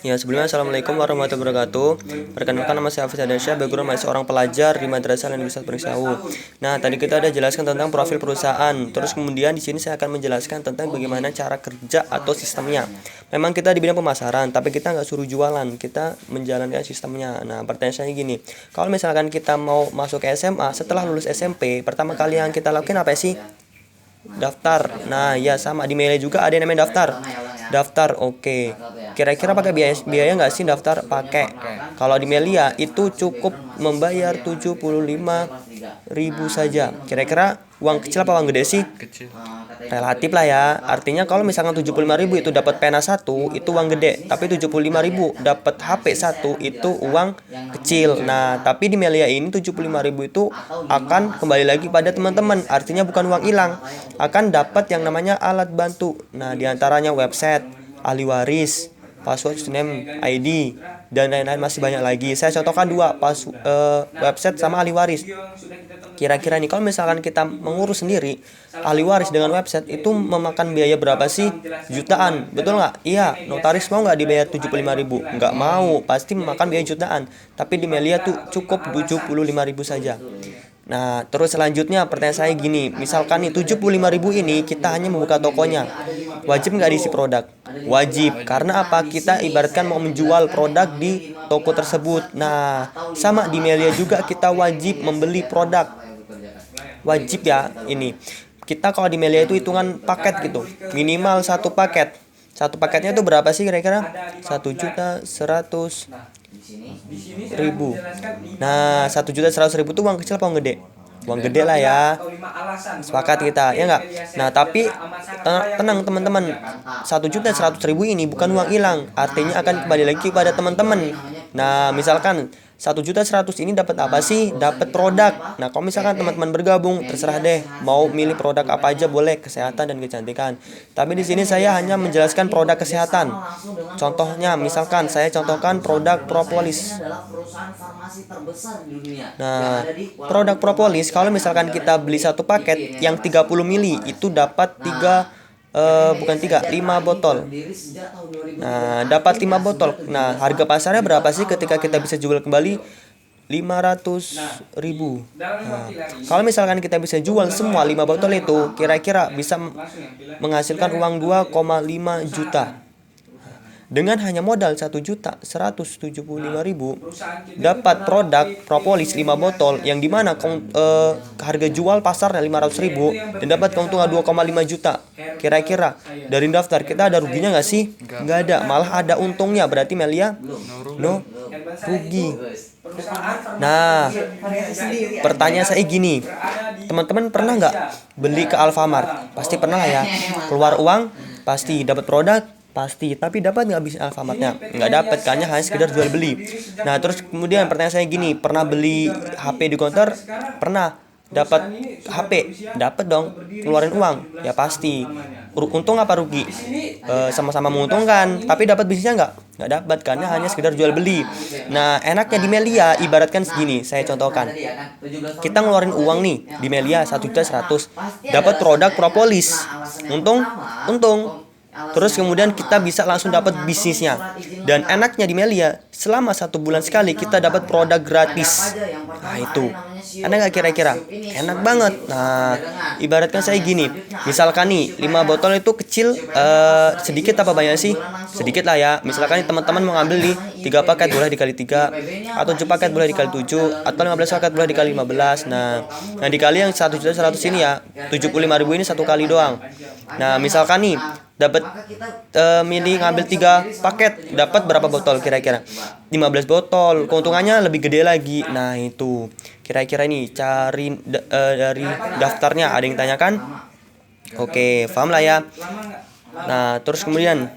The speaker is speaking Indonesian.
Ya, sebelumnya Assalamualaikum warahmatullahi wabarakatuh. Perkenalkan, nama saya Hafiz Adasyah, background masih seorang pelajar di Madrasah dan Universitas Pringsawu. Nah, tadi kita ada jelaskan tentang profil perusahaan. Terus kemudian di sini saya akan menjelaskan tentang bagaimana cara kerja atau sistemnya. Memang kita di bidang pemasaran, tapi kita nggak suruh jualan, kita menjalankan sistemnya. Nah, pertanyaan saya gini, kalau misalkan kita mau masuk ke SMA, setelah lulus SMP, pertama kali yang kita lakukan apa sih? Daftar. Nah, ya sama di Mele juga ada yang namanya daftar. Daftar, oke. Kira-kira pakai biaya nggak sih daftar? Pakai. Kalau di Melia itu cukup membayar 75.000 saja. Kira-kira uang kecil apa uang gede sih? Kecil. Relatif lah ya. Artinya kalau misalkan 75.000 itu dapat pena satu, itu uang gede. Tapi 75.000 dapat HP satu, itu uang kecil. Nah, tapi di Melia ini 75.000 itu akan kembali lagi pada teman-teman. Artinya bukan uang hilang. Akan dapat yang namanya alat bantu. Nah, diantaranya website, ahli waris, password, username, ID, dan lain-lain masih banyak lagi. Saya contohkan dua, website sama ahli waris. Kira-kira nih kalau misalkan kita mengurus sendiri ahli waris dengan website itu memakan biaya berapa sih? Jutaan, betul nggak? Iya, notaris mau nggak dibayar 75.000? Nggak mau, pasti memakan biaya jutaan. Tapi di Melia tuh cukup 75.000 saja. Nah, terus selanjutnya pertanyaan saya gini, misalkan nih 75.000 ini kita hanya membuka tokonya, wajib nggak diisi produk? Wajib, karena apa? Kita ibaratkan mau menjual produk di toko tersebut. Nah, sama di Melia juga kita wajib membeli produk. Wajib ya ini. Kita kalau di Melia itu hitungan paket gitu, minimal satu paket. Satu paketnya itu berapa sih kira-kira? 1.100.000. Nah, 1.100.000 itu uang kecil apa uang gede? Uang gede lah ya. Sepakat kita, ya nggak? Nah, tapi tenang teman-teman. 1.100.000 ini bukan uang hilang. Artinya akan kembali lagi pada teman-teman. Nah, misalkan 1.100.000 ini dapat apa sih? Dapat produk. Nah, kalau misalkan teman-teman bergabung, terserah deh mau milih produk apa aja boleh, kesehatan dan kecantikan. Tapi di sini saya hanya menjelaskan produk kesehatan. Contohnya, misalkan saya contohkan produk propolis. Nah, produk propolis kalau misalkan kita beli satu paket yang 30 mili itu dapat 5 botol. Nah, dapat 5 botol. Nah, harga pasarnya berapa sih ketika kita bisa jual kembali? 500.000. Nah, kalau misalkan kita bisa jual semua 5 botol itu, kira-kira bisa menghasilkan uang 2,5 juta. Dengan hanya modal 1.175.000 dapat produk propolis 5 botol yang dimana harga jual pasarnya 500.000 dan dapat keuntungan 2,5 juta. Kira-kira dari daftar kita ada ruginya nggak sih? Nggak ada, malah ada untungnya. Berarti Melia no rugi. Nah, pertanyaan saya gini, teman-teman pernah nggak beli ke Alfamart? Pasti pernah lah ya. Keluar uang pasti, dapat produk pasti, tapi dapat nggak bisa Alfamartnya? Nggak dapat, hanya sekedar jual beli. Nah, terus kemudian pertanyaan saya gini, pernah beli HP di counter? Pernah. Dapat HP? Dapat dong, keluarin uang? Ya pasti. Untung apa rugi? Sama-sama menguntungkan, tapi dapat bisnisnya nggak dapat, karena hanya sekedar jual beli. Nah, enaknya di Melia ibaratkan segini, saya contohkan. Kita ngeluarin uang nih di Melia 1.100.000, dapat produk propolis. Untung. Terus kemudian kita bisa langsung dapat bisnisnya. Dan enaknya di Melia, selama 1 bulan sekali kita dapat produk gratis. Nah, itu enak nggak kira-kira? Enak banget. Nah, ibaratkan saya gini, misalkan nih 5 botol itu kecil, sedikit apa banyak sih? Sedikit lah ya. Misalkan teman-teman mau ngambil nih 3 paket boleh dikali 3, atau 7 paket boleh dikali 7, atau 15 paket boleh dikali 15. Nah dikali yang 1.100.000 ini ya, 75.000 ini satu kali doang. Nah, misalkan nih dapat milih ngambil 3 paket, dapat berapa botol kira-kira? 15 botol. Keuntungannya lebih gede lagi. Nah, itu kira-kira ini cari dari daftarnya. Ada yang tanyakan? Oke, paham lah ya. Nah, terus kemudian